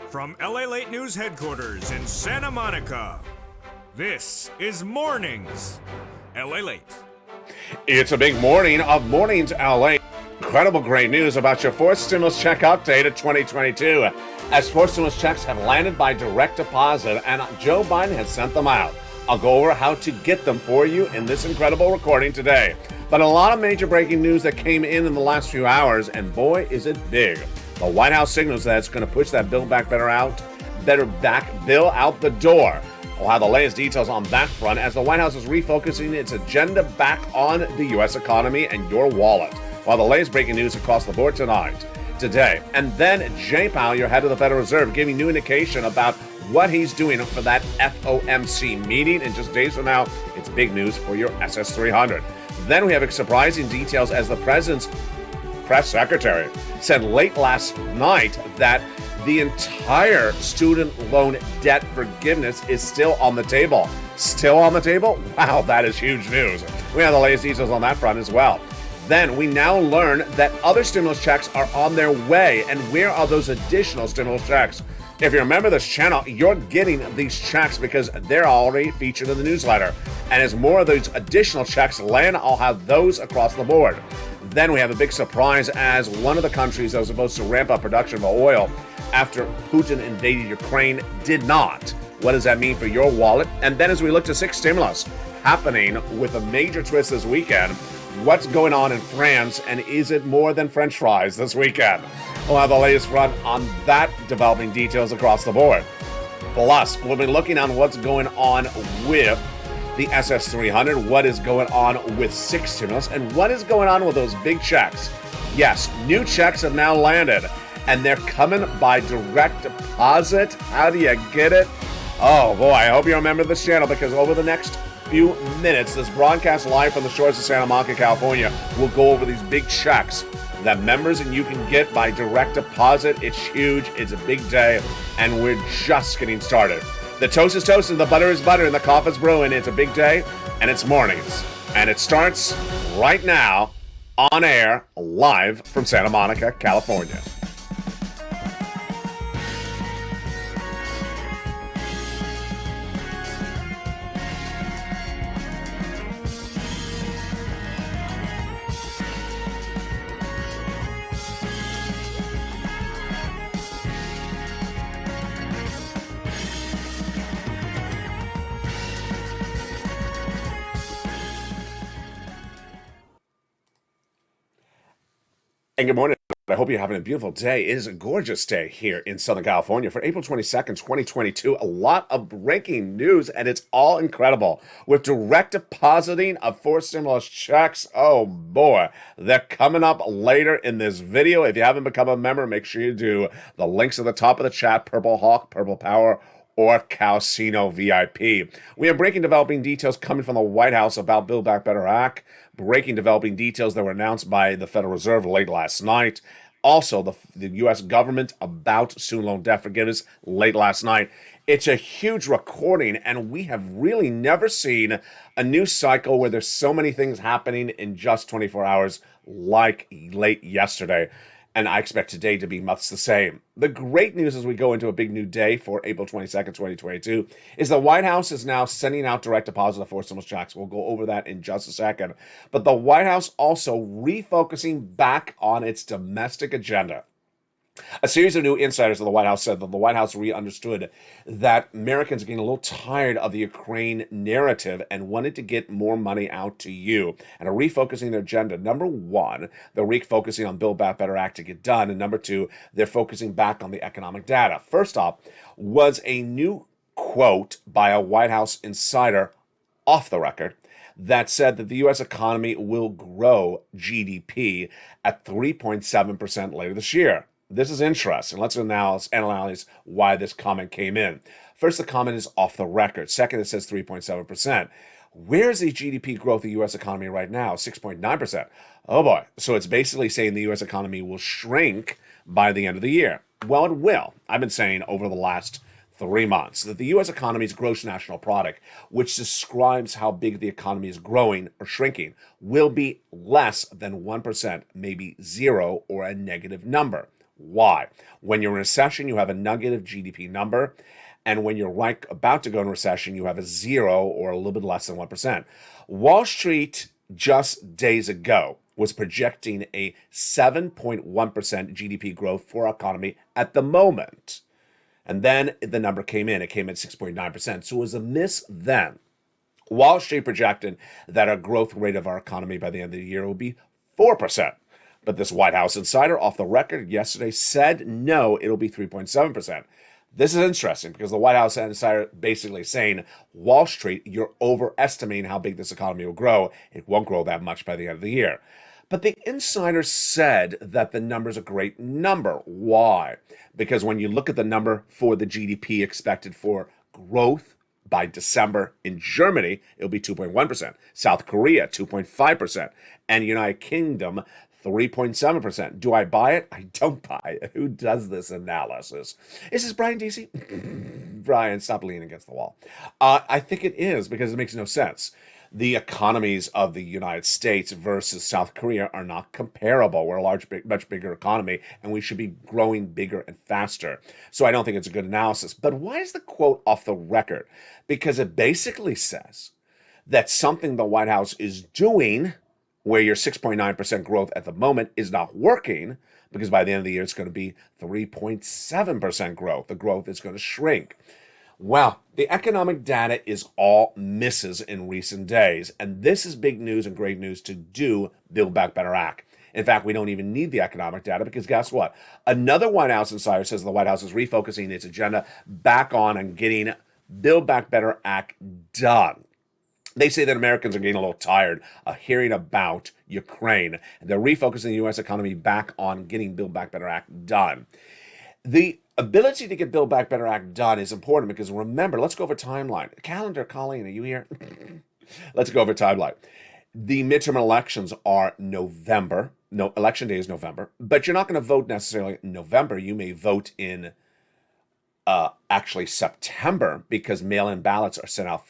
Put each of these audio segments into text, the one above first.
From LALATE News headquarters in Santa Monica, this is Mornings LALATE. It's a big morning of Mornings LA. Incredible great news about your fourth stimulus check update of 2022. As fourth stimulus checks have landed by direct deposit and Joe Biden has sent them out. I'll go over how to get them for you in this incredible recording today. But a lot of major breaking news that came in the last few hours, and boy, is it big. The White House signals that it's going to push that Build Back Better bill out the door. We'll have the latest details on that front as the White House is refocusing its agenda back on the U.S. economy and your wallet. While the latest breaking news across the board today. And then Jay Powell, your head of the Federal Reserve, giving new indication about what he's doing for that FOMC meeting. In just days from now, it's big news for your SS300. Then we have surprising details as the president's press secretary said late last night that the entire student loan debt forgiveness is still on the table. Still on the table? Wow, that is huge news. We have the latest details on that front as well. Then we now learn that other stimulus checks are on their way. And where are those additional stimulus checks? If you remember this channel, you're getting these checks because they're already featured in the newsletter. And as more of those additional checks land, I'll have those across the board. Then we have a big surprise as one of the countries that was supposed to ramp up production of oil after Putin invaded Ukraine did not. What does that mean for your wallet? And then as we look to six stimulus happening with a major twist this weekend, what's going on in France, and is it more than French fries this weekend? We'll have the latest front on that developing details across the board. Plus, we'll be looking on what's going on with the SS300, what is going on with six stimulus, and what is going on with those big checks. Yes, new checks have now landed, and they're coming by direct deposit. How do you get it? Oh boy, I hope you remember this channel because over the next few minutes, this broadcast live from the shores of Santa Monica, California, will go over these big checks that members and you can get by direct deposit. It's huge, it's a big day, and we're just getting started. The toast is toasted, the butter is butter, and the coffee's brewing. It's a big day, and it's mornings. And it starts right now, on air, live from Santa Monica, California. And good morning. I hope you're having a beautiful day. It is a gorgeous day here in Southern California for April 22nd, 2022. A lot of breaking news, and it's all incredible. With direct depositing of four stimulus checks, oh boy, they're coming up later in this video. If you haven't become a member, make sure you do. The links at the top of the chat, Purple Hawk, Purple Power, or Calcino VIP. We have breaking developing details coming from the White House about Build Back Better Act. Breaking developing details that were announced by the Federal Reserve late last night. Also, the U.S. government about student loan debt forgiveness late last night. It's a huge recording, and we have really never seen a news cycle where there's so many things happening in just 24 hours like late yesterday. And I expect today to be much the same. The great news as we go into a big new day for April 22nd, 2022, is the White House is now sending out direct deposit of four stimulus checks. We'll go over that in just a second. But the White House also refocusing back on its domestic agenda. A series of new insiders of the White House said that the White House understood that Americans are getting a little tired of the Ukraine narrative and wanted to get more money out to you and are refocusing their agenda. Number one, they're refocusing on Build Back Better Act to get done. And number two, they're focusing back on the economic data. First up was a new quote by a White House insider off the record that said that the U.S. economy will grow GDP at 3.7% later this year. This is interesting. Let's analyze why this comment came in. First, the comment is off the record. Second, it says 3.7%. Where's the GDP growth of the U.S. economy right now? 6.9%. Oh boy. So it's basically saying the U.S. economy will shrink by the end of the year. Well, it will. I've been saying over the last 3 months that the U.S. economy's gross national product, which describes how big the economy is growing or shrinking, will be less than 1%, maybe zero or a negative number. Why? When you're in recession, you have a negative GDP number. And when you're about to go in recession, you have a 0 or a little bit less than 1%. Wall Street just days ago was projecting a 7.1% GDP growth for our economy at the moment. And then the number came in. It came at 6.9%. So it was a miss then. Wall Street projected that our growth rate of our economy by the end of the year will be 4%. But this White House insider off the record yesterday said no, it'll be 3.7%. This is interesting because the White House insider basically saying, Wall Street, you're overestimating how big this economy will grow. It won't grow that much by the end of the year. But the insider said that the number is a great number. Why? Because when you look at the number for the GDP expected for growth by December in Germany, it'll be 2.1%. South Korea, 2.5%. And United Kingdom, 3.7%. Do I buy it? I don't buy it. Who does this analysis? Is this Brian DC? Brian, stop leaning against the wall. I think it is because it makes no sense. The economies of the United States versus South Korea are not comparable. We're a much bigger economy, and we should be growing bigger and faster. So I don't think it's a good analysis. But why is the quote off the record? Because it basically says that something the White House is doing, where your 6.9% growth at the moment is not working, because by the end of the year, it's going to be 3.7% growth. The growth is going to shrink. Well, the economic data is all misses in recent days, and this is big news and great news to do Build Back Better Act. In fact, we don't even need the economic data because guess what? Another White House insider says the White House is refocusing its agenda back on and getting Build Back Better Act done. They say that Americans are getting a little tired of hearing about Ukraine, and they're refocusing the U.S. economy back on getting Build Back Better Act done. The ability to get Build Back Better Act done is important because remember, let's go over timeline. Calendar, Colleen, are you here? Let's go over timeline. The midterm elections are November. No, election day is November, but you're not going to vote necessarily in November. You may vote in actually September because mail-in ballots are sent out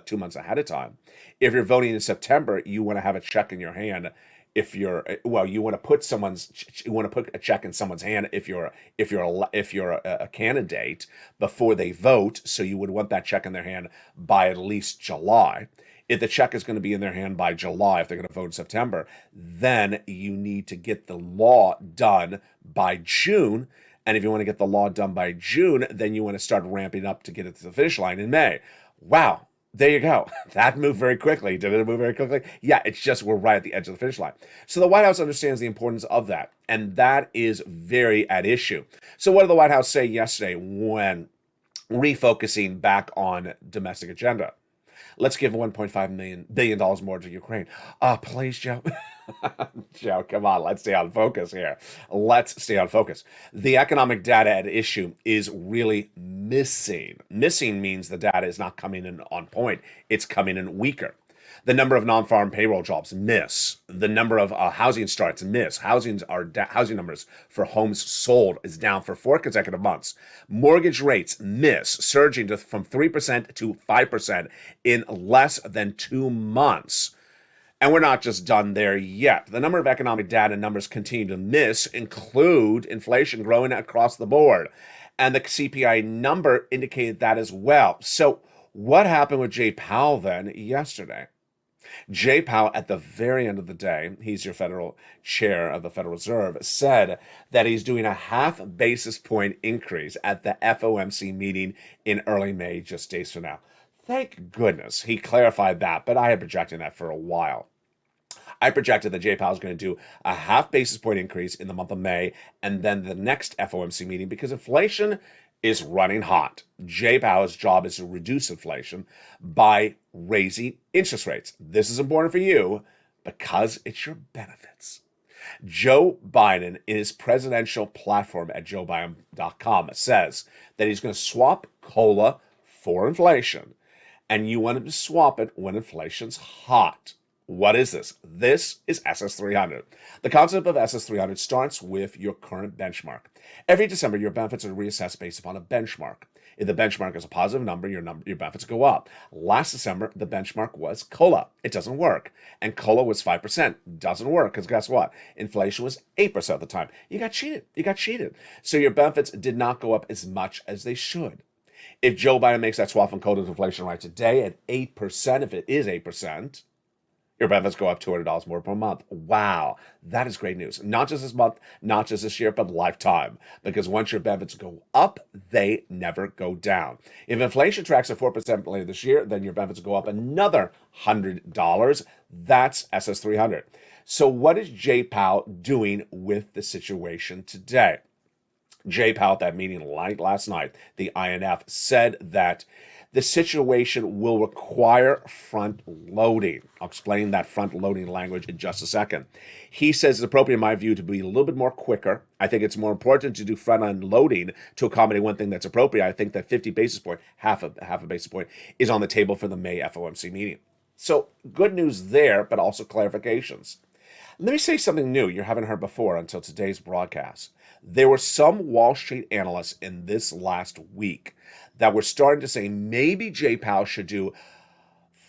2 months ahead of time. If you're voting in September, you want to have a check in your hand. You want to put a check in someone's hand if you're a candidate before they vote. So you would want that check in their hand by at least July. If the check is going to be in their hand by July, if they're going to vote in September, then you need to get the law done by June. And if you want to get the law done by June, then you want to start ramping up to get it to the finish line in May. Wow. There you go. That moved very quickly. Did it move very quickly? Yeah, it's just we're right at the edge of the finish line. So the White House understands the importance of that, and that is very at issue. So what did the White House say yesterday when refocusing back on domestic agenda? Let's give $1.5 billion more to Ukraine. Please, Joe. Joe, come on. Let's stay on focus here. Let's stay on focus. The economic data at issue is really missing. Missing means the data is not coming in on point. It's coming in weaker. The number of non-farm payroll jobs, miss. The number of housing starts, miss. Housing numbers for homes sold is down for 4 consecutive months. Mortgage rates, miss, surging from 3% to 5% in less than 2 months. And we're not just done there yet. The number of economic data numbers continue to miss, include inflation growing across the board. And the CPI number indicated that as well. So what happened with Jay Powell then yesterday? Jay Powell, at the very end of the day, he's your federal chair of the Federal Reserve, said that he's doing a 0.5 basis point increase at the FOMC meeting in early May, just days from now. Thank goodness he clarified that, but I had projected that for a while. I projected that Jay Powell is going to do a 0.5 basis point increase in the month of May and then the next FOMC meeting because inflation is running hot. Jay Powell's job is to reduce inflation by raising interest rates. This is important for you because it's your benefits. Joe Biden, in his presidential platform at joebiden.com, says that he's going to swap COLA for inflation. And you want him to swap it when inflation's hot. What is this? This is SS300. The concept of SS300 starts with your current benchmark. Every December, your benefits are reassessed based upon a benchmark. If the benchmark is a positive number, your benefits go up. Last December, the benchmark was COLA. It doesn't work. And COLA was 5%. Doesn't work because guess what? Inflation was 8% at the time. You got cheated. So your benefits did not go up as much as they should. If Joe Biden makes that swap from COLA to inflation right today at 8%, if it is 8%, your benefits go up $200 more per month. Wow, that is great news. Not just this month, not just this year, but lifetime. Because once your benefits go up, they never go down. If inflation tracks at 4% later this year, then your benefits go up another $100. That's SS300. So what is Jay Powell doing with the situation today? Jay Powell at that meeting last night, the INF, said that the situation will require front loading. I'll explain that front loading language in just a second. He says it's appropriate, in my view, to be a little bit more quicker. I think it's more important to do front end loading to accommodate one thing that's appropriate. I think that 50 basis point, half a basis point, is on the table for the May FOMC meeting. So good news there, but also clarifications. Let me say something new you haven't heard before until today's broadcast. There were some Wall Street analysts in this last week that were starting to say maybe Jay Powell should do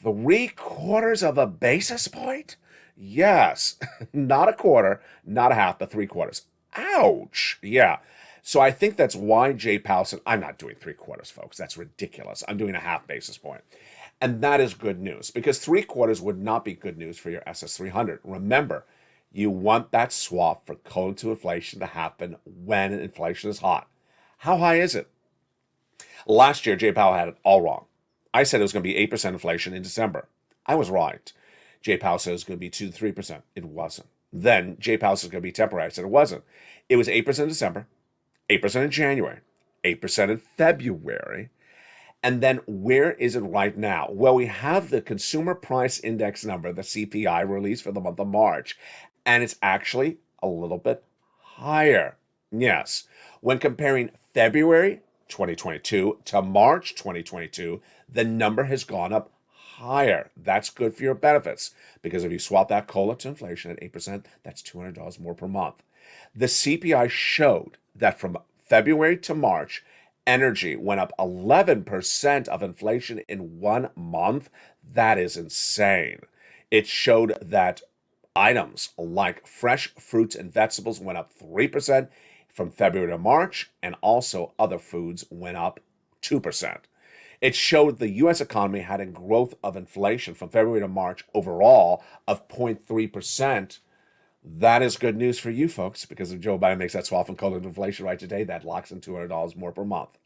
3/4 of a basis point. Yes, not a quarter, not a half, but 3/4. Ouch. Yeah. So I think that's why Jay Powell said, I'm not doing 3/4, folks. That's ridiculous. I'm doing a half basis point. And that is good news because 3/4 would not be good news for your SS300. Remember, you want that swap for COLA to inflation to happen when inflation is hot. How high is it? Last year, Jay Powell had it all wrong. I said it was going to be 8% inflation in December. I was right. Jay Powell said it was going to be 2 to 3%. It wasn't. Then Jay Powell said it was going to be temporary. I said it wasn't. It was 8% in December, 8% in January, 8% in February. And then where is it right now? Well, we have the Consumer Price Index number, the CPI, released for the month of March. And it's actually a little bit higher. Yes. When comparing February 2022 to March 2022, the number has gone up higher. That's good for your benefits because if you swap that COLA to inflation at 8%, that's $200 more per month. The CPI showed that from February to March, energy went up 11% of inflation in 1 month. That is insane. It showed that items like fresh fruits and vegetables went up 3% from February to March, and also other foods went up 2%. It showed the U.S. economy had a growth of inflation from February to March overall of 0.3%. That is good news for you folks, because if Joe Biden makes that swap from COLA to inflation right today, that locks in $200 more per month.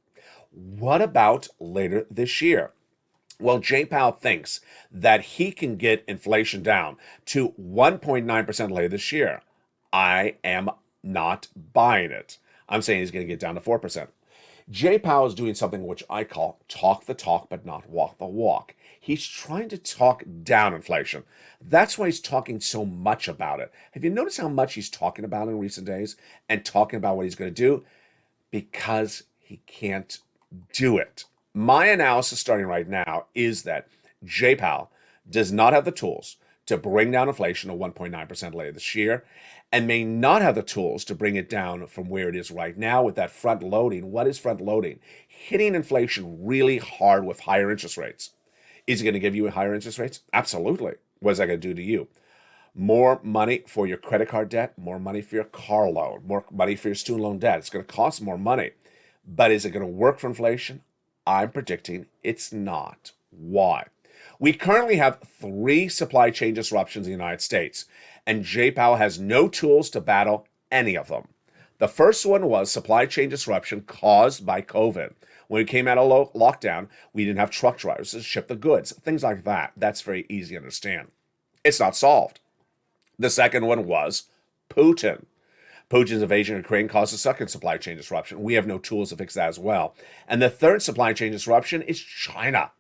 What about later this year? Well, Jay Powell thinks that he can get inflation down to 1.9% later this year. I am not buying it. I'm saying he's going to get down to 4%. Jay Powell is doing something which I call talk the talk but not walk the walk. He's trying to talk down inflation. That's why he's talking so much about it. Have you noticed how much he's talking about in recent days and talking about what he's going to do? Because he can't do it. My analysis starting right now is that Jay Powell does not have the tools to bring down inflation to 1.9% later this year, and may not have the tools to bring it down from where it is right now with that front loading. What is front loading? Hitting inflation really hard with higher interest rates. Is it going to give you higher interest rates? Absolutely. What is that going to do to you? More money for your credit card debt, more money for your car loan, more money for your student loan debt. It's going to cost more money. But is it going to work for inflation? I'm predicting it's not. Why? We currently have 3 supply chain disruptions in the United States, and Jay Powell has no tools to battle any of them. The first one was supply chain disruption caused by COVID. When we came out of lockdown, we didn't have truck drivers to ship the goods, things like that. That's very easy to understand. It's not solved. The second one was Putin. Putin's invasion of Ukraine caused a second supply chain disruption. We have no tools to fix that as well. And the third supply chain disruption is China.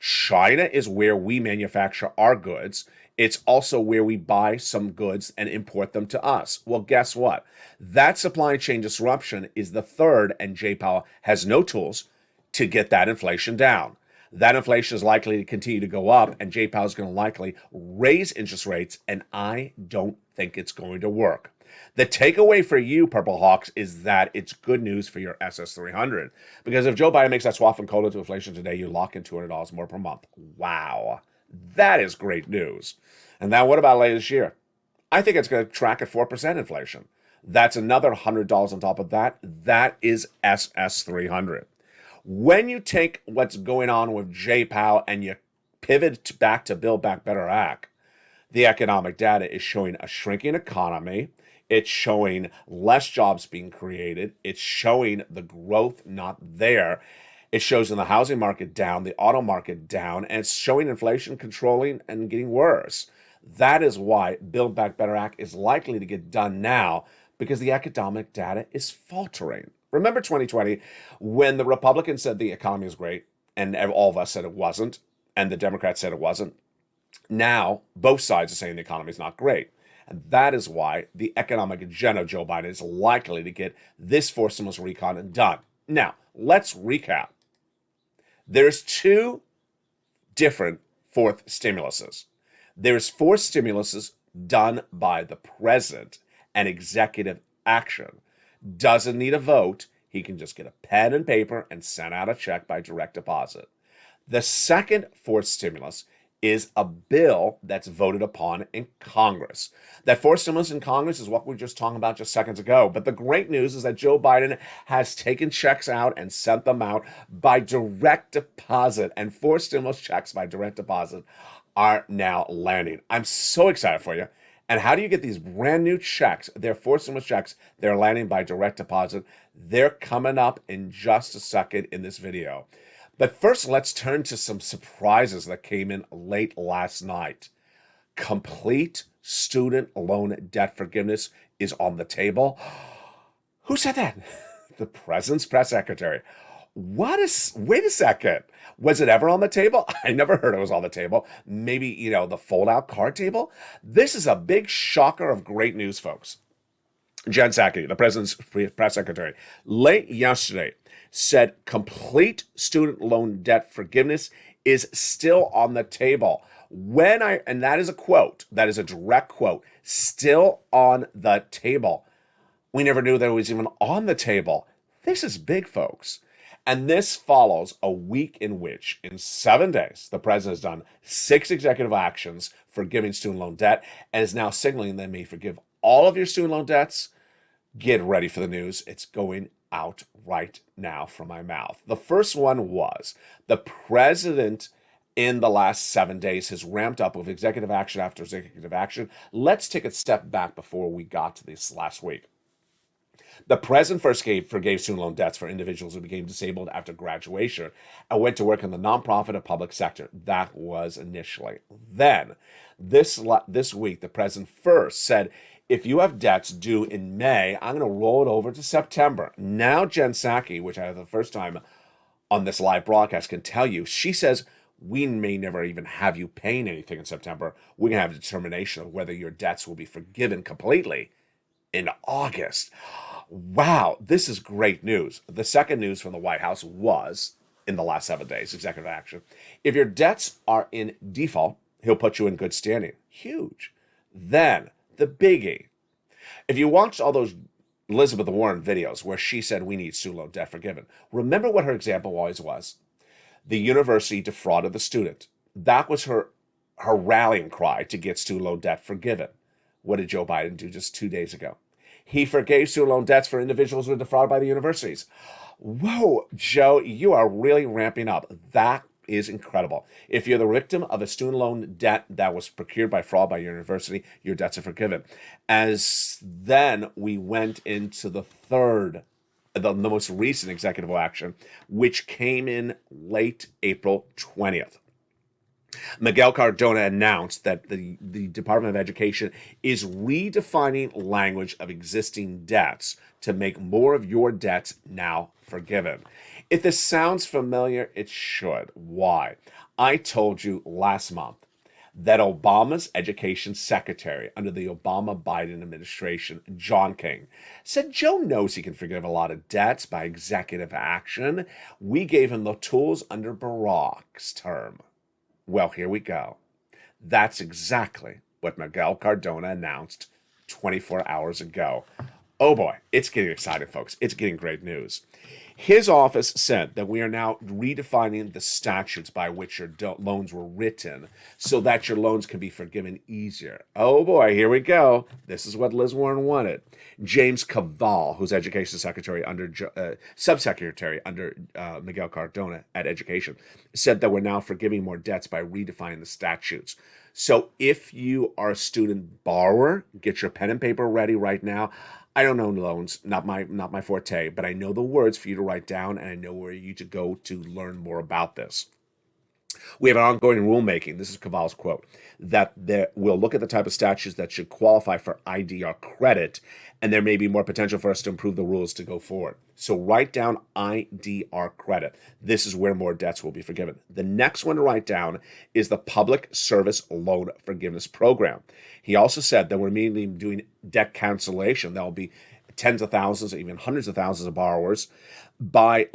China is where we manufacture our goods. It's also where we buy some goods and import them to us. Well, guess what? That supply chain disruption is the third, and Jay Powell has no tools to get that inflation down. That inflation is likely to continue to go up, and Jay Powell is going to likely raise interest rates, and I don't think it's going to work. The takeaway for you, Purple Hawks, is that it's good news for your SS300. Because if Joe Biden makes that swap from COLA to inflation today, you lock in $200 more per month. Wow. That is great news. And now what about later this year? I think it's going to track at 4% inflation. That's another $100 on top of that. That is SS300. When you take what's going on with Jay Powell and you pivot back to Build Back Better Act, the economic data is showing a shrinking economy. It's showing less jobs being created. It's showing the growth not there. It shows in the housing market down, the auto market down, and it's showing inflation controlling and getting worse. That is why Build Back Better Act is likely to get done now, because the economic data is faltering. Remember 2020, when the Republicans said the economy is great, and all of us said it wasn't, and the Democrats said it wasn't. Now, both sides are saying the economy is not great. And that is why the economic agenda of Joe Biden is likely to get this forced stimulus recon done. Now, let's recap. There's two different fourth stimuluses. There's four stimuluses done by the president and executive action. Doesn't need a vote. He can just get a pen and paper and send out a check by direct deposit. The second fourth stimulus is a bill that's voted upon in Congress. That fourth stimulus in Congress is what we were just talking about just seconds ago. But the great news is that Joe Biden has taken checks out and sent them out by direct deposit. And four stimulus checks by direct deposit are now landing. I'm so excited for you. And how do you get these brand new checks? They're four stimulus checks. They're landing by direct deposit. They're coming up in just a second in this video. But first, let's turn to some surprises that came in late last night. Complete student loan debt forgiveness is on the table. Who said that? The president's press secretary. Wait a second. Was it ever on the table? I never heard it was on the table. Maybe, the fold-out card table? This is a big shocker of great news, folks. Jen Psaki, the president's press secretary, late yesterday said complete student loan debt forgiveness is still on the table. And that is a quote, that is a direct quote, still on the table. We never knew that it was even on the table. This is big, folks. And this follows a week in which, in 7 days, the president has done 6 executive actions forgiving student loan debt and is now signaling they may forgive all of your student loan debts. Get ready for the news. It's going out right now from my mouth. The first one was the president in the last 7 days has ramped up with executive action after executive action. Let's take a step back before we got to this last week. The president first forgave student loan debts for individuals who became disabled after graduation and went to work in the nonprofit or public sector. That was initially. Then, this week, the president first said, if you have debts due in May, I'm going to roll it over to September. Now, Jen Psaki, which I have the first time on this live broadcast, can tell you, she says, we may never even have you paying anything in September. We're going to have a determination of whether your debts will be forgiven completely in August. Wow, this is great news. The second news from the White House was, in the last 7 days, executive action. If your debts are in default, he'll put you in good standing. Huge. Then, the biggie. If you watched all those Elizabeth Warren videos where she said we need student loan debt forgiven, remember what her example always was. The university defrauded the student. That was her rallying cry to get student loan debt forgiven. What did Joe Biden do just 2 days ago? He forgave student loan debts for individuals who were defrauded by the universities. Whoa, Joe, you are really ramping up. That is incredible. If you're the victim of a student loan debt that was procured by fraud by your university, your debts are forgiven. As then we went into the most recent executive action, which came in late April 20th. Miguel Cardona announced that the Department of Education is redefining language of existing debts to make more of your debts now forgiven. If this sounds familiar, it should. Why? I told you last month that Obama's education secretary under the Obama-Biden administration, John King, said Joe knows he can forgive a lot of debts by executive action. We gave him the tools under Barack's term. Well, here we go. That's exactly what Miguel Cardona announced 24 hours ago. Oh boy, it's getting exciting, folks. It's getting great news. His office said that we are now redefining the statutes by which your loans were written so that your loans can be forgiven easier. Oh boy, here we go. This is what Liz Warren wanted. James Cavall, who's education secretary under subsecretary under Miguel Cardona at Education, said that we're now forgiving more debts by redefining the statutes. So if you are a student borrower, get your pen and paper ready right now. I don't know loans, not my forte, but I know the words for you to write down, and I know where you to go to learn more about this. We have an ongoing rulemaking, this is Cavall's quote, that we'll look at the type of statutes that should qualify for IDR credit, and there may be more potential for us to improve the rules to go forward. So write down IDR credit. This is where more debts will be forgiven. The next one to write down is the Public Service Loan Forgiveness Program. He also said that we're mainly doing debt cancellation. There'll be tens of thousands, even hundreds of thousands of borrowers by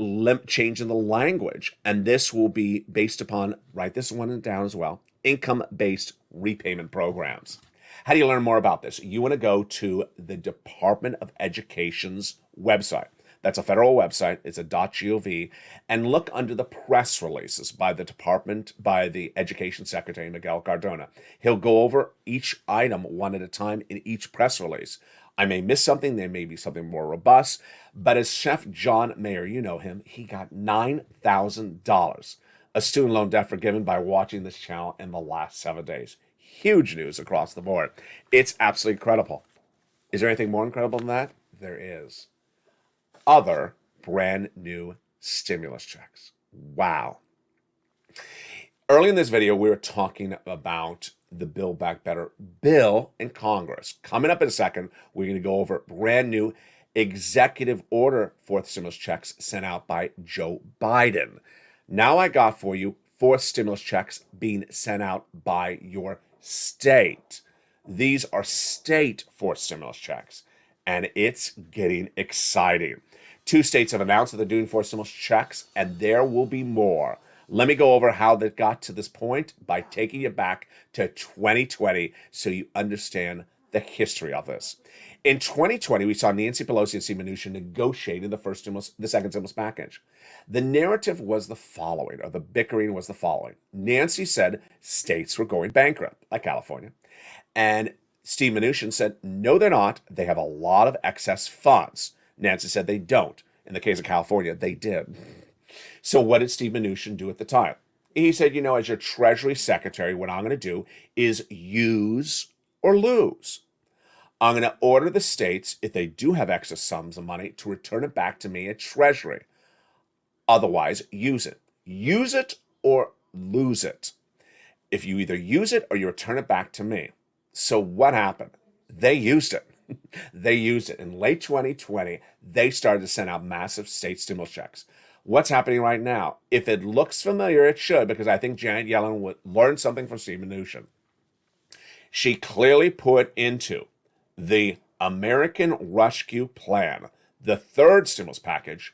changing the language. And this will be based upon, write this one down as well, income-based repayment programs. How do you learn more about this? You want to go to the Department of Education's website. That's a federal website. It's a .gov, and look under the press releases by the Education Secretary, Miguel Cardona. He'll go over each item one at a time in each press release. I may miss something. There may be something more robust. But as Chef John Mayer, you know him, he got $9,000, a student loan debt forgiven by watching this channel in the last 7 days. Huge news across the board. It's absolutely incredible. Is there anything more incredible than that? There is. Other brand new stimulus checks. Wow. Early in this video, we were talking about the Build Back Better bill in Congress. Coming up in a second, we're going to go over brand new executive order fourth stimulus checks sent out by Joe Biden. Now I got for you fourth stimulus checks being sent out by your state. These are state fourth stimulus checks, and it's getting exciting. 2 states have announced that they're doing fourth stimulus checks, and there will be more. Let me go over how they got to this point by taking you back to 2020 so you understand the history of this. In 2020, we saw Nancy Pelosi and Steve Mnuchin negotiating the second stimulus package. The narrative was the following, or the bickering was the following. Nancy said states were going bankrupt, like California. And Steve Mnuchin said, no, they're not. They have a lot of excess funds. Nancy said they don't. In the case of California, they did. So what did Steve Mnuchin do at the time? He said, as your Treasury Secretary, what I'm going to do is use or lose. I'm going to order the states, if they do have excess sums of money, to return it back to me at Treasury. Otherwise, use it. Use it or lose it. If you either use it or you return it back to me. So what happened? They used it. They used it. In late 2020, they started to send out massive state stimulus checks. What's happening right now? If it looks familiar, it should, because I think Janet Yellen would learn something from Steve Mnuchin. She clearly put into the American Rescue Plan, the third stimulus package,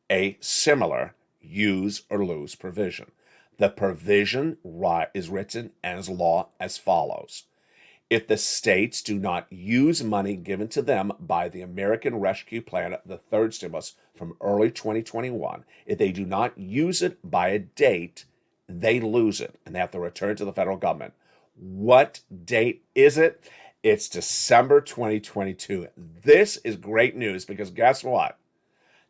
a similar use or lose provision. The provision is written as law as follows. If the states do not use money given to them by the American Rescue Plan, the third stimulus from early 2021, if they do not use it by a date, they lose it and they have to return to the federal government. What date is it? It's December 2022. This is great news because guess what?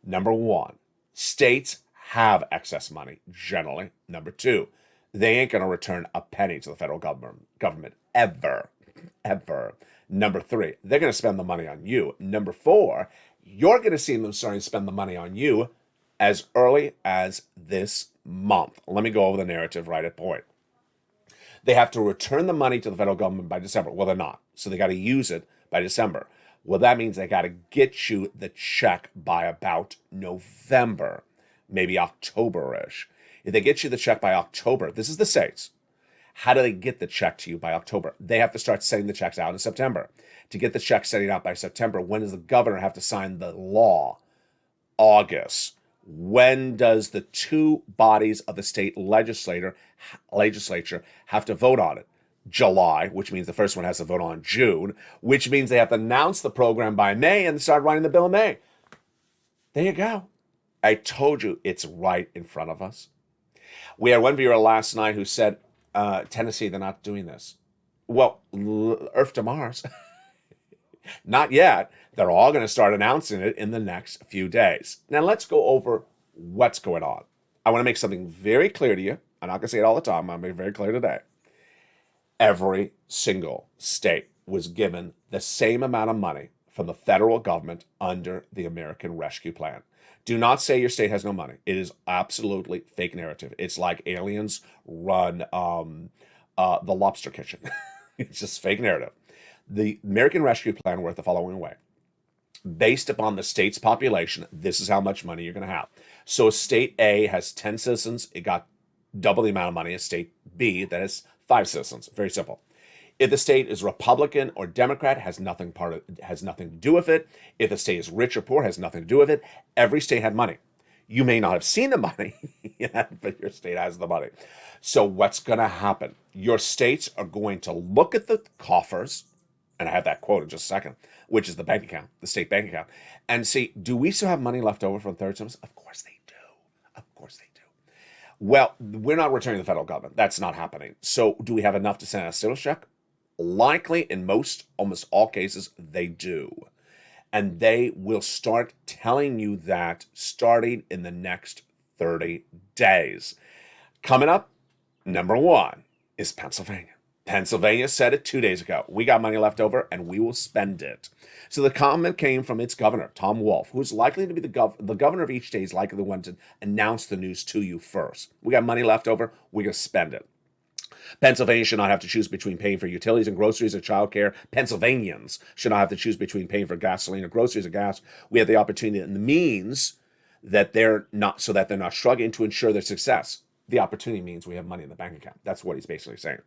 Number one, states have excess money generally. Number two, they ain't going to return a penny to the federal government ever. Number three, they're going to spend the money on you. Number four, you're going to see them starting to spend the money on you as early as this month. Let me go over the narrative right at point. They have to return the money to the federal government by December. Well, they're not. So they got to use it by December. Well, that means they got to get you the check by about November, maybe October-ish. If they get you the check by October, this is the states. How do they get the check to you by October? They have to start sending the checks out in September. To get the check sending out by September, when does the governor have to sign the law? August. When does the two bodies of the state legislature have to vote on it? July, which means the first one has to vote on June, which means they have to announce the program by May and start writing the bill in May. There you go. I told you it's right in front of us. We had one viewer last night who said, Tennessee, they're not doing this. Well, Earth to Mars. Not yet. They're all going to start announcing it in the next few days. Now, let's go over what's going on. I want to make something very clear to you. I'm not going to say it all the time. I'm going to be very clear today. Every single state was given the same amount of money from the federal government under the American Rescue Plan. Do not say your state has no money. It is absolutely fake narrative. It's like aliens run the lobster kitchen. It's just fake narrative. The American Rescue Plan worked the following way. Based upon the state's population, this is how much money you're going to have. So state A has 10 citizens. It got double the amount of money as state B that has 5 citizens. Very simple. If the state is Republican or Democrat, has nothing to do with it. If the state is rich or poor, has nothing to do with it. Every state had money. You may not have seen the money, but your state has the money. So what's going to happen? Your states are going to look at the coffers, and I have that quote in just a second, which is the bank account, the state bank account, and see, do we still have money left over from third stimulus? Of course they do. Of course they do. Well, we're not returning to the federal government. That's not happening. So do we have enough to send out a stimulus check? Likely, in almost all cases, they do. And they will start telling you that starting in the next 30 days. Coming up, number 1 is Pennsylvania. Pennsylvania said it 2 days ago. We got money left over and we will spend it. So the comment came from its governor, Tom Wolf, who's likely to be the governor of each state, is likely the one to announce the news to you first. We got money left over. We're going to spend it. Pennsylvania should not have to choose between paying for utilities and groceries or childcare. Pennsylvanians should not have to choose between paying for gasoline or groceries or gas. We have the opportunity and the means that they're not struggling to ensure their success. The opportunity means we have money in the bank account. That's what he's basically saying.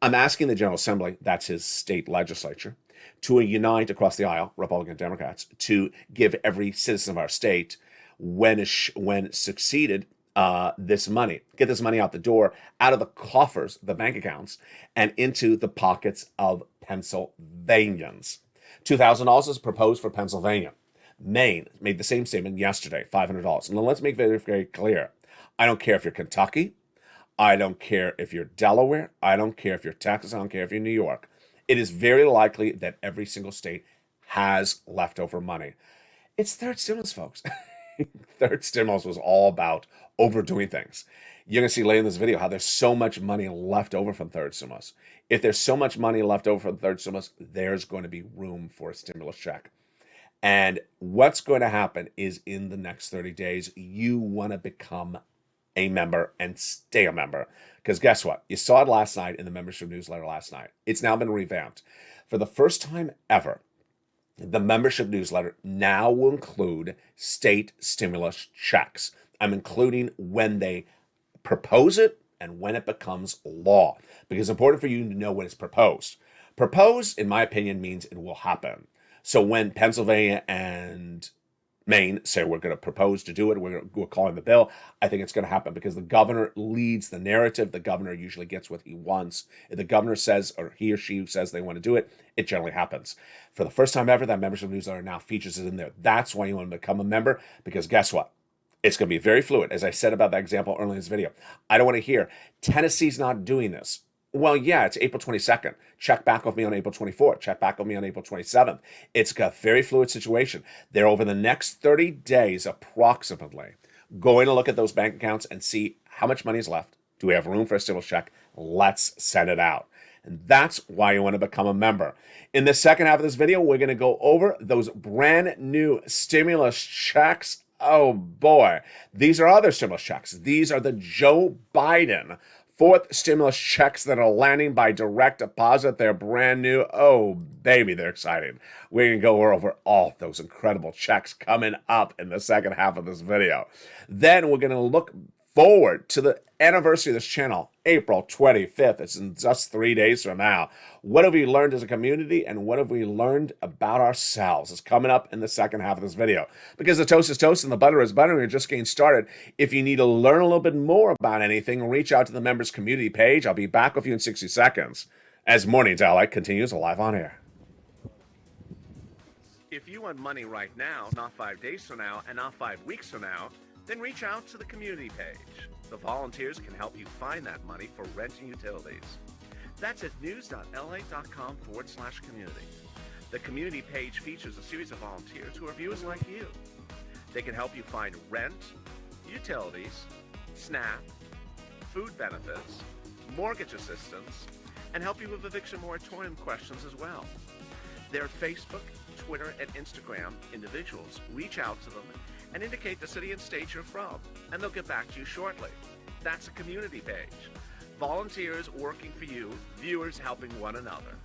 I'm asking the General Assembly, that's his state legislature, to unite across the aisle, Republican and Democrats, to give every citizen of our state, when succeeded, this money, get this money out the door, out of the coffers, the bank accounts, and into the pockets of Pennsylvanians. $2,000 is proposed for Pennsylvania. Maine made the same statement yesterday, $500. And let's make very, very clear. I don't care if you're Kentucky. I don't care if you're Delaware. I don't care if you're Texas. I don't care if you're New York. It is very likely that every single state has leftover money. It's third stimulus, folks. Third stimulus was all about overdoing things. You're going to see later in this video how there's so much money left over from third stimulus. If there's so much money left over from third stimulus, there's going to be room for a stimulus check. And what's going to happen is in the next 30 days, you want to become a member and stay a member. Because guess what? You saw it last night in the membership newsletter last night. It's now been revamped. For the first time ever, the membership newsletter now will include state stimulus checks. I'm including when they propose it and when it becomes law. Because it's important for you to know when it's proposed. Proposed, in my opinion, means it will happen. So when Pennsylvania and Maine say we're going to propose to do it, we're calling the bill, I think it's going to happen because the governor leads the narrative. The governor usually gets what he wants. If the governor says, or he or she says they want to do it, it generally happens. For the first time ever, that membership newsletter now features it in there. That's why you want to become a member, because guess what? It's going to be very fluid. As I said about that example earlier in this video, I don't want to hear, Tennessee's not doing this. Well, yeah, it's April 22nd. Check back with me on April 24th. Check back with me on April 27th. It's a very fluid situation. They're over the next 30 days, approximately, going to look at those bank accounts and see how much money is left. Do we have room for a stimulus check? Let's send it out. And that's why you want to become a member. In the second half of this video, we're going to go over those brand new stimulus checks. Oh boy, these are other stimulus checks. These are the Joe Biden fourth stimulus checks that are landing by direct deposit. They're brand new. Oh, baby, they're exciting. We're going to go over all those incredible checks coming up in the second half of this video. Then we're going to look forward to the anniversary of this channel, April 25th. It's in just 3 days from now. What have we learned as a community, and what have we learned about ourselves? It's coming up in the second half of this video. Because the toast is toast and the butter is butter, and we're just getting started. If you need to learn a little bit more about anything, reach out to the members community page. I'll be back with you in 60 seconds as Mornings LA continues live on air. If you want money right now, not 5 days from now, and not 5 weeks from now, then reach out to the community page. The volunteers can help you find that money for rent and utilities. That's at news.la.com/community. The community page features a series of volunteers who are viewers like you. They can help you find rent, utilities, SNAP, food benefits, mortgage assistance, and help you with eviction moratorium questions as well. Their Facebook, Twitter, and Instagram individuals reach out to them and indicate the city and state you're from, and they'll get back to you shortly. That's a community page. Volunteers working for you, viewers helping one another.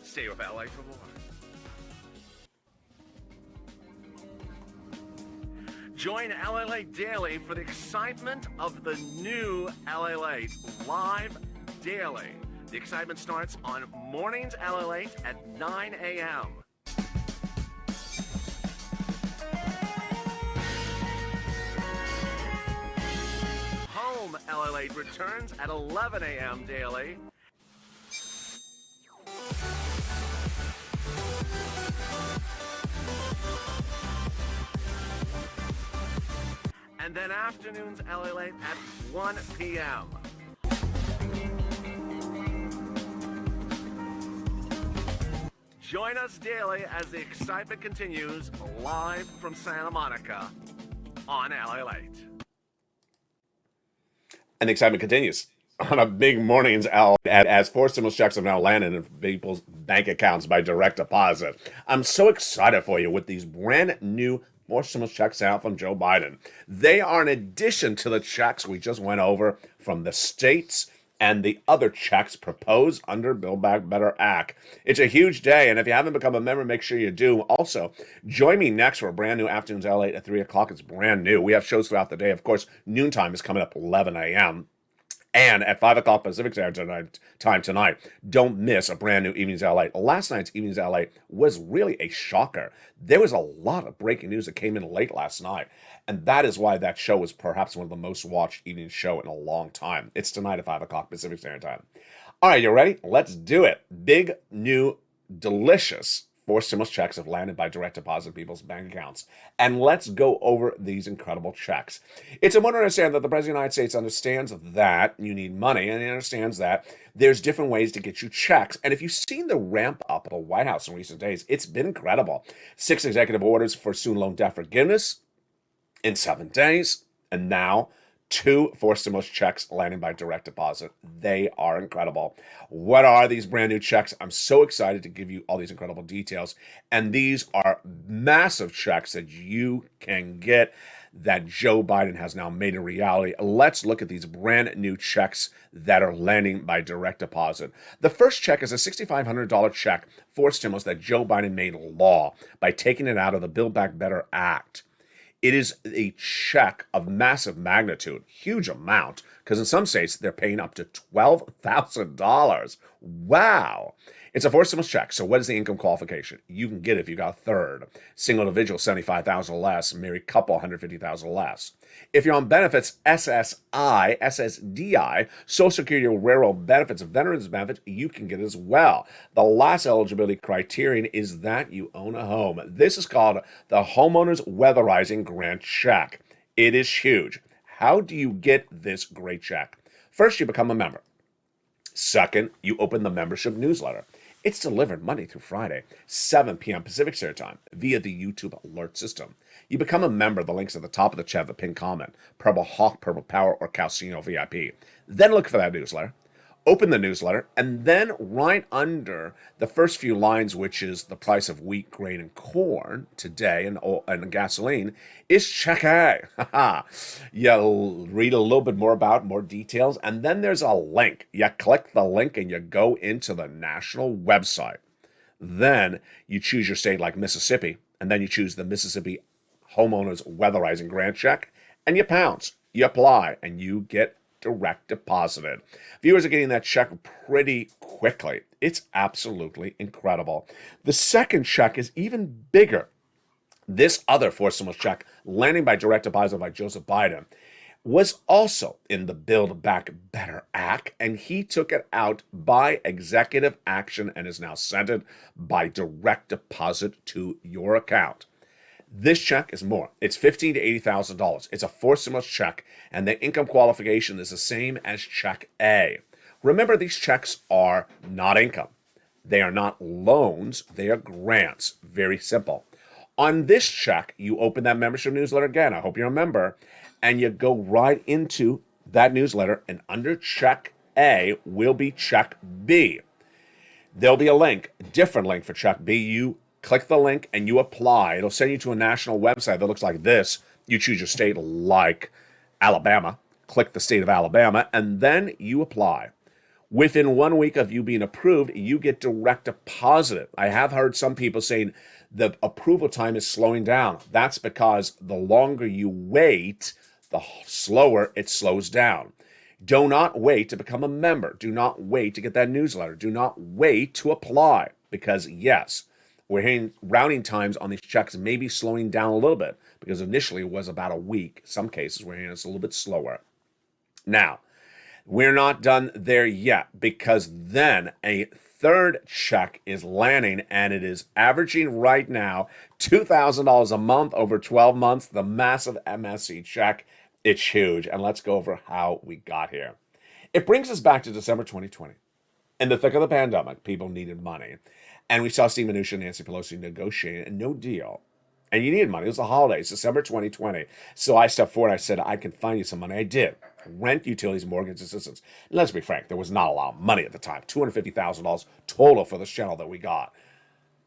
Stay with LA for more. Join LALATE daily for the excitement of the new LALATE live daily. The excitement starts on Mornings LALATE at 9 a.m. Home LALATE returns at 11 a.m. daily. And then afternoons LALATE at 1 p.m. Join us daily as the excitement continues live from Santa Monica on LALATE. And the excitement continues on a big Mornings out as 4 stimulus checks have now landed in people's bank accounts by direct deposit. I'm so excited for you with these brand new 4 stimulus checks out from Joe Biden. They are in addition to the checks we just went over from the states and the other checks proposed under Build Back Better Act. It's a huge day, and if you haven't become a member, make sure you do. Also, join me next for a brand new Afternoons LA at 3 o'clock. It's brand new. We have shows throughout the day. Of course, noontime is coming up 11 a.m. And at 5 o'clock Pacific Standard Time tonight, don't miss a brand new Evenings LA. Last night's Evenings LA was really a shocker. There was a lot of breaking news that came in late last night. And that is why that show was perhaps one of the most watched evening show in a long time. It's tonight at 5 o'clock Pacific Standard Time. All right, you ready? Let's do it. Big, new, delicious 4 stimulus checks have landed by direct deposit in people's bank accounts. And let's go over these incredible checks. It's important to understand that the President of the United States understands that you need money, and he understands that there's different ways to get you checks. And if you've seen the ramp up of the White House in recent days, it's been incredible. 6 executive orders for student loan debt forgiveness in 7 days, and now 2 4 stimulus checks landing by direct deposit. They are incredible. What are these brand new checks? I'm so excited to give you all these incredible details. And these are massive checks that you can get that Joe Biden has now made a reality. Let's look at these brand new checks that are landing by direct deposit. The first check is a $6,500 check for stimulus that Joe Biden made law by taking it out of the Build Back Better Act. It is a check of massive magnitude, huge amount, because in some states they're paying up to $12,000. Wow. It's a 4 stimulus check. So what is the income qualification? You can get it if you got a third. Single individual, $75,000 less. Married couple, $150,000 less. If you're on benefits, SSI, SSDI, Social Security Railroad benefits, veterans benefits, you can get it as well. The last eligibility criterion is that you own a home. This is called the Homeowners Weatherizing Grant Check. It is huge. How do you get this great check? First, you become a member. Second, you open the membership newsletter. It's delivered Monday through Friday, 7 p.m. Pacific Standard Time via the YouTube alert system. You become a member. The link's at the top of the chat, the pinned comment, Purple Hawk, Purple Power, or Calcino VIP. Then look for that newsletter. Open the newsletter, and then right under the first few lines, which is the price of wheat, grain, and corn today, and gasoline, is check A. You'll read a little bit more about more details, and then there's a link. You click the link, and you go into the national website. Then you choose your state like Mississippi, and then you choose the Mississippi Homeowners Weatherizing Grant Check, and you pounce. You apply, and you get direct deposited. Viewers are getting that check pretty quickly. It's absolutely incredible. The second check is even bigger. This other forced stimulus check, landing by direct deposit by Joseph Biden, was also in the Build Back Better Act, and he took it out by executive action and is now sent it by direct deposit to your account. This check is more. It's $15,000 to $80,000. It's a forced stimulus check, and the income qualification is the same as Check A. Remember, these checks are not income. They are not loans. They are grants. Very simple. On this check, you open that membership newsletter again. I hope you're a member. And you go right into that newsletter, and under Check A will be Check B. There'll be a link, a different link for Check B. You click the link and you apply. It'll send you to a national website that looks like this. You choose your state like Alabama. Click the state of Alabama, and then you apply. Within 1 week of you being approved, you get direct deposited. I have heard some people saying the approval time is slowing down. That's because the longer you wait, the slower it slows down. Do not wait to become a member. Do not wait to get that newsletter. Do not wait to apply, because yes, we're hearing routing times on these checks may be slowing down a little bit, because initially it was about a week. Some cases we're hearing it's a little bit slower. Now, we're not done there yet, because then a third check is landing, and it is averaging right now $2,000 a month over 12 months. The massive MSC check. It's huge. And let's go over how we got here. It brings us back to December 2020. In the thick of the pandemic, people needed money. And we saw Steve Mnuchin and Nancy Pelosi negotiating a no deal. And you needed money. It was the holidays, December 2020. So I stepped forward. I said, I can find you some money. I did. Rent, utilities, mortgage assistance. And let's be frank, there was not a lot of money at the time. $250,000 total for this channel that we got.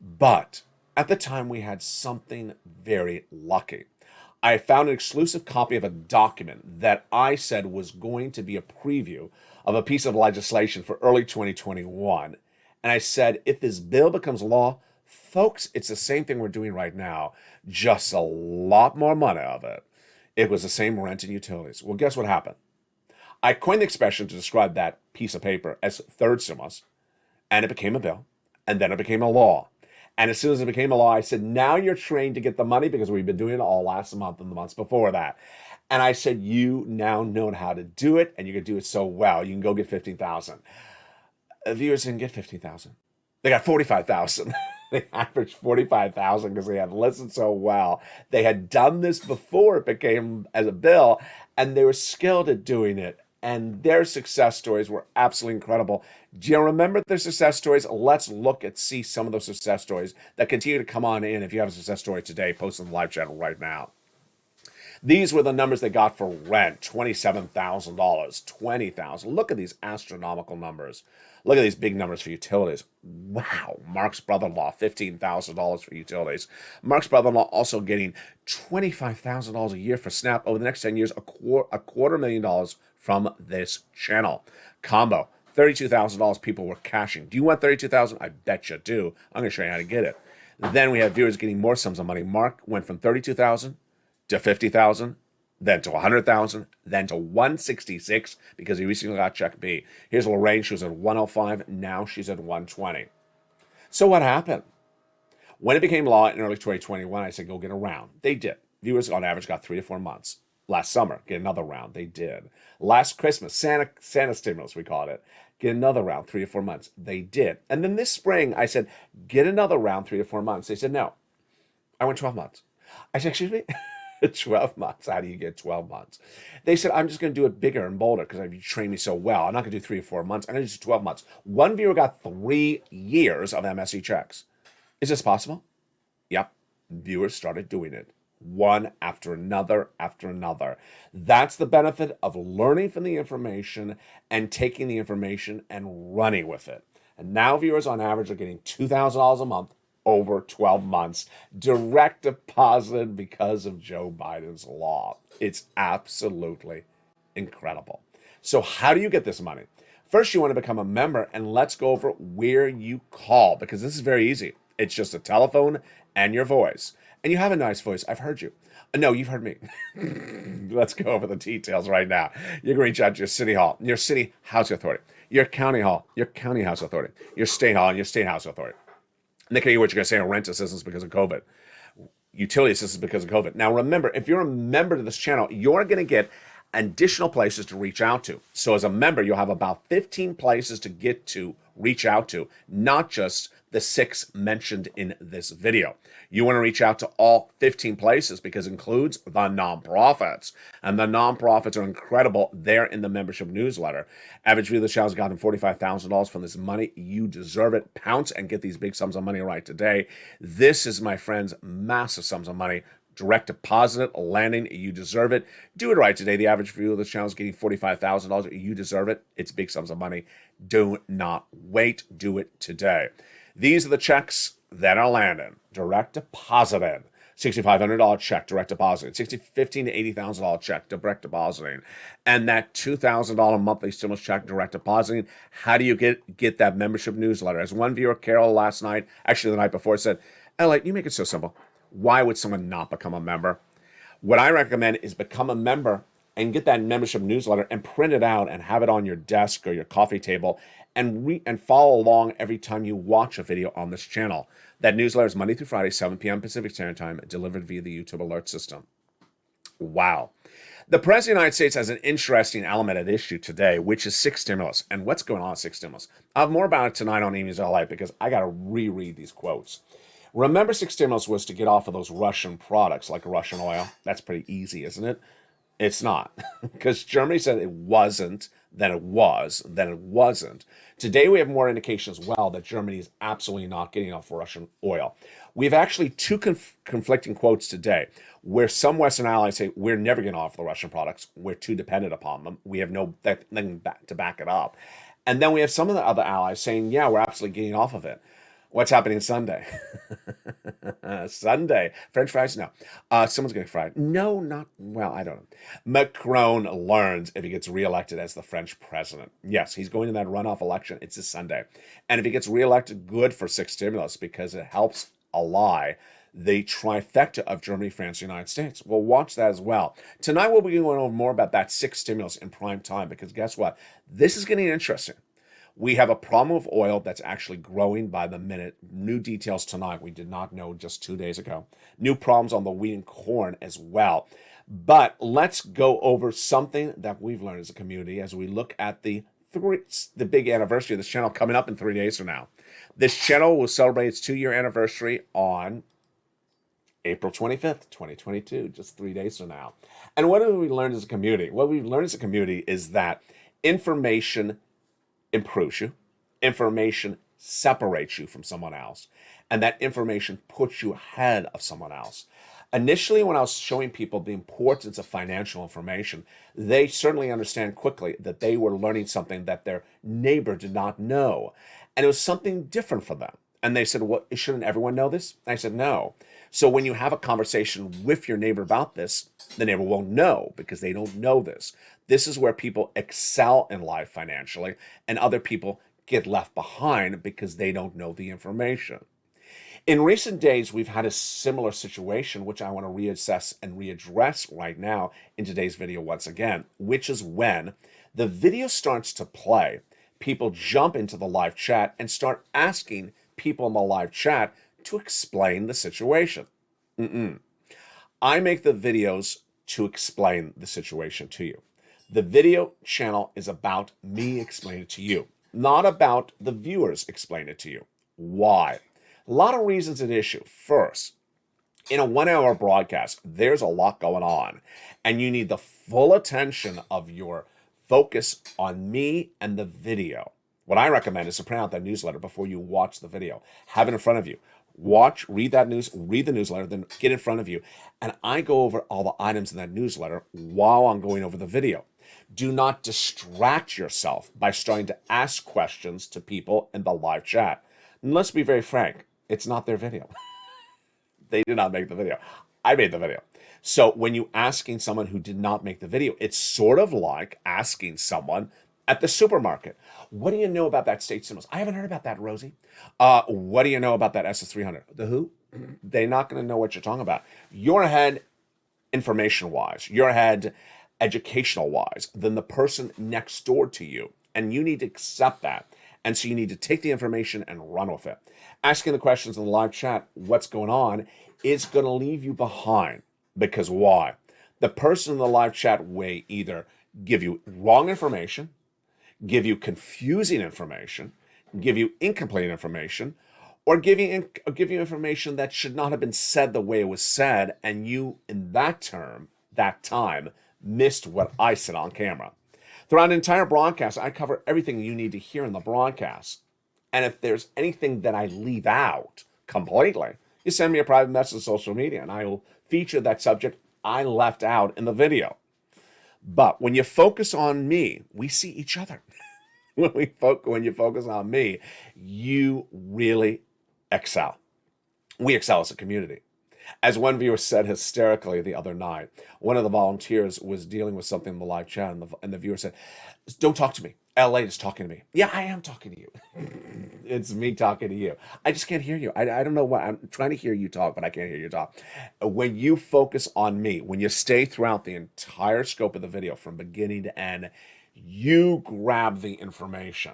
But at the time, we had something very lucky. I found an exclusive copy of a document that I said was going to be a preview of a piece of legislation for early 2021. And I said, if this bill becomes law, folks, it's the same thing we're doing right now, just a lot more money of it. It was the same rent and utilities. Well, guess what happened? I coined the expression to describe that piece of paper as third stimulus, and it became a bill, and then it became a law. And as soon as it became a law, I said, now you're trained to get the money, because we've been doing it all last month and the months before that. And I said, you now know how to do it, and you can do it so well. You can go get 15,000. Viewers didn't get 15,000. They got 45,000. They averaged 45,000 because they had listened so well. They had done this before it became as a bill, and they were skilled at doing it. And their success stories were absolutely incredible. Do you remember their success stories? Let's look at see some of those success stories that continue to come on in. If you have a success story today, post in the live channel right now. These were the numbers they got for rent: $27,000, $20,000. Look at these astronomical numbers. Look at these big numbers for utilities. Wow. Mark's brother-in-law, $15,000 for utilities. Mark's brother-in-law also getting $25,000 a year for SNAP over the next 10 years, a $250,000 from this channel. Combo, $32,000 people were cashing. Do you want $32,000? I bet you do. I'm going to show you how to get it. Then we have viewers getting more sums of money. Mark went from $32,000 to $50,000, then to $100,000, then to $166 because he recently got Check B. Here's Lorraine. She was at $105. Now she's at $120. So what happened? When it became law in early 2021, I said, go get a round. They did. Viewers on average got 3 to 4 months. Last summer, get another round. They did. Last Christmas, Santa stimulus, we called it. Get another round, 3 to 4 months. They did. And then this spring, I said, get another round, 3 to 4 months. They said, no. I went 12 months. I said, excuse me? 12 months. How do you get 12 months? They said, I'm just going to do it bigger and bolder because you trained me so well. I'm not going to do 3 or 4 months. I'm going to do 12 months. One viewer got 3 years of MSC checks. Is this possible? Yep. Viewers started doing it. One after another after another. That's the benefit of learning from the information and taking the information and running with it. And now viewers on average are getting $2,000 a month over 12 months, direct deposited because of Joe Biden's law. It's absolutely incredible. So how do you get this money? First, you want to become a member, and let's go over where you call, because this is very easy. It's just a telephone and your voice. And you have a nice voice. I've heard you. No, you've heard me. Let's go over the details right now. You can reach out to your city hall, your city housing authority, your county hall, your county house authority, your state hall, and your state house authority. And they can hear what you're going to say on rent assistance because of COVID, utility assistance because of COVID. Now, remember, if you're a member to this channel, you're going to get additional places to reach out to. So as a member, you'll have about 15 places to get to, reach out to, not just the 6 mentioned in this video. You want to reach out to all 15 places because it includes the nonprofits. And the nonprofits are incredible. They're in the membership newsletter. Average view of the show has gotten $45,000 from this money. You deserve it. Pounce and get these big sums of money right today. This is, my friends, massive sums of money. Direct deposit, landing, you deserve it. Do it right today. The average view of the channel is getting $45,000. You deserve it. It's big sums of money. Do not wait. Do it today. These are the checks that are landing. Direct deposited. $6,500 check, direct depositing. $15,000 to $80,000 check, direct depositing. And that $2,000 monthly stimulus check, direct depositing. How do you get that membership newsletter? As one viewer, Carol, last night, actually the night before, said, LA, you make it so simple. Why would someone not become a member? What I recommend is become a member and get that membership newsletter and print it out and have it on your desk or your coffee table and follow along every time you watch a video on this channel. That newsletter is Monday through Friday, 7 p.m. Pacific Standard Time, delivered via the YouTube alert system. Wow. The President of the United States has an interesting element at issue today, which is 6 stimulus. And what's going on with 6 stimulus? I'll have more about it tonight on E-News LA because I got to reread these quotes. Remember, 6 stimulus was to get off of those Russian products like Russian oil. That's pretty easy, isn't it? It's not, because Germany said it wasn't, then it was, then it wasn't. Today we have more indication as well that Germany is absolutely not getting off Russian oil. We have actually 2 conflicting quotes today, where some Western allies say we're never getting off the Russian products. We're too dependent upon them. We have nothing to back it up. And then we have some of the other allies saying, yeah, we're absolutely getting off of it. What's happening Sunday? Sunday. French fries? No. Someone's getting fried. No, not, well, I don't know. Macron learns if he gets reelected as the French president. Yes, he's going to that runoff election. It's this Sunday. And if he gets reelected, good for 6 stimulus because it helps ally the trifecta of Germany, France, and the United States. We'll watch that as well. Tonight we'll be going over more about that 6 stimulus in prime time because guess what? This is getting interesting. We have a problem with oil that's actually growing by the minute. New details tonight we did not know just 2 days ago. New problems on the wheat and corn as well. But let's go over something that we've learned as a community as we look at the big anniversary of this channel coming up in 3 days from now. This channel will celebrate its 2-year anniversary on April 25th, 2022, just 3 days from now. And what have we learned as a community? What we've learned as a community is that information improves you, information separates you from someone else, and that information puts you ahead of someone else. Initially, when I was showing people the importance of financial information, they certainly understand quickly that they were learning something that their neighbor did not know, and it was something different for them. And they said, "What? Shouldn't everyone know this?" And I said, "No." So when you have a conversation with your neighbor about this, the neighbor won't know because they don't know this. This is where people excel in life financially, and other people get left behind because they don't know the information. In recent days, we've had a similar situation, which I want to reassess and readdress right now in today's video once again, which is when the video starts to play, people jump into the live chat and start asking people in the live chat to explain the situation. I make the videos to explain the situation to you. The video channel is about me explaining it to you, not about the viewers explaining it to you. Why? A lot of reasons at issue. First, in a 1-hour broadcast, there's a lot going on, and you need the full attention of your focus on me and the video. What I recommend is to print out that newsletter before you watch the video. Have it in front of you. Watch, read the newsletter, then get in front of you. And I go over all the items in that newsletter while I'm going over the video. Do not distract yourself by starting to ask questions to people in the live chat. And let's be very frank, it's not their video. They did not make the video. I made the video. So when you're asking someone who did not make the video, it's sort of like asking someone at the supermarket, what do you know about that state stimulus? I haven't heard about that, Rosie. What do you know about that SS300? The who? they're not going to know what you're talking about. You're ahead information-wise. You're ahead educational-wise than the person next door to you. And you need to accept that. And so you need to take the information and run with it. Asking the questions in the live chat, what's going on, is going to leave you behind. Because why? The person in the live chat may either give you wrong information, give you confusing information, give you incomplete information, or give you information that should not have been said the way it was said, and you, in that time, missed what I said on camera. Throughout an entire broadcast, I cover everything you need to hear in the broadcast. And if there's anything that I leave out completely, you send me a private message on social media, and I will feature that subject I left out in the video. But when you focus on me, we see each other. When you focus on me, you really excel. We excel as a community. As one viewer said hysterically the other night, one of the volunteers was dealing with something in the live chat, and the viewer said, "Don't talk to me. LA is talking to me." Yeah, I am talking to you. It's me talking to you. I just can't hear you. I don't know why. I'm trying to hear you talk, but I can't hear you talk. When you focus on me, when you stay throughout the entire scope of the video from beginning to end, you grab the information.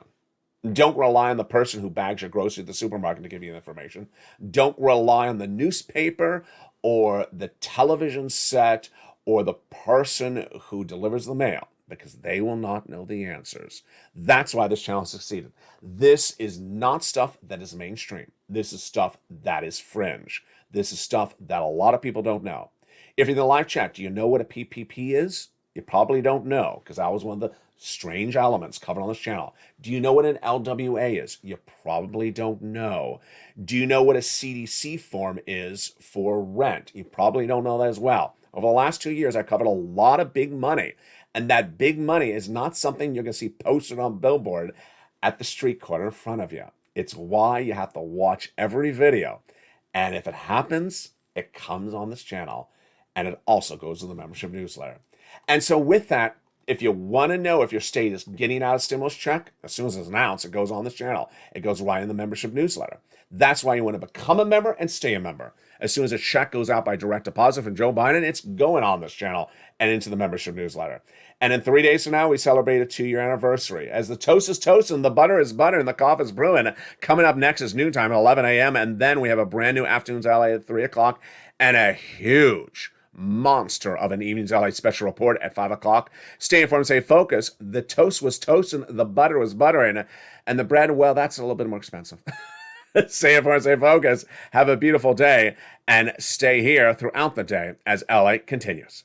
Don't rely on the person who bags your groceries at the supermarket to give you the information. Don't rely on the newspaper or the television set or the person who delivers the mail, because they will not know the answers. That's why this channel succeeded. This is not stuff that is mainstream. This is stuff that is fringe. This is stuff that a lot of people don't know. If you're in the live chat, do you know what a PPP is? You probably don't know, because that was one of the strange elements covered on this channel. Do you know what an LWA is? You probably don't know. Do you know what a CDC form is for rent? You probably don't know that as well. Over the last 2 years, I covered a lot of big money, and that big money is not something you're going to see posted on billboard at the street corner in front of you. It's why you have to watch every video. And if it happens, it comes on this channel, and it also goes to the membership newsletter. And so with that, if you want to know if your state is getting out a stimulus check, as soon as it's announced, it goes on this channel. It goes right in the membership newsletter. That's why you want to become a member and stay a member. As soon as a check goes out by direct deposit from Joe Biden, it's going on this channel and into the membership newsletter. And in 3 days from now, we celebrate a 2-year anniversary. As the toast is toasting, the butter is butter, and the coffee is brewing. Coming up next is noontime at 11 a.m. And then we have a brand new Afternoons LA at 3 o'clock and a huge monster of an Evenings LA special report at 5 o'clock. Stay informed, stay focused. The toast was toasting, the butter was buttering, and the bread, well, that's a little bit more expensive. Stay informed, stay focused. Have a beautiful day, and stay here throughout the day as LA continues.